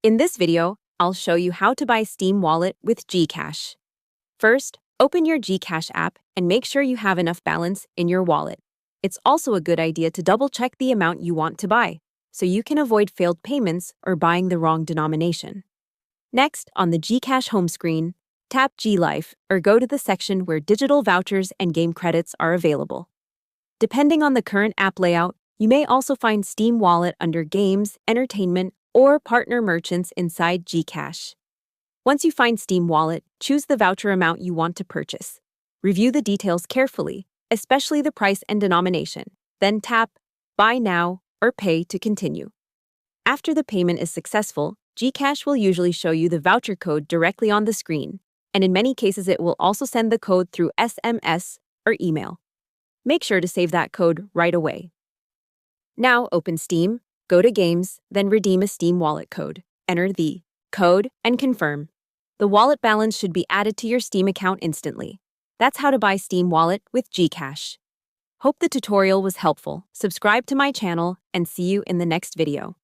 In this video, I'll show you how to buy Steam Wallet with GCash. First, open your GCash app and make sure you have enough balance in your wallet. It's also a good idea to double-check the amount you want to buy, so you can avoid failed payments or buying the wrong denomination. Next, on the GCash home screen, tap GLife or go to the section where digital vouchers and game credits are available. Depending on the current app layout, you may also find Steam Wallet under Games, Entertainment, or Partner Merchants inside GCash. Once you find Steam Wallet, choose the voucher amount you want to purchase. Review the details carefully, especially the price and denomination. Then tap Buy Now or Pay to continue. After the payment is successful, GCash will usually show you the voucher code directly on the screen, and in many cases it will also send the code through SMS or email. Make sure to save that code right away. Now open Steam, go to Games, then redeem a Steam Wallet code. Enter the code and confirm. The wallet balance should be added to your Steam account instantly. That's how to buy Steam Wallet with GCash. Hope the tutorial was helpful. Subscribe to my channel and see you in the next video.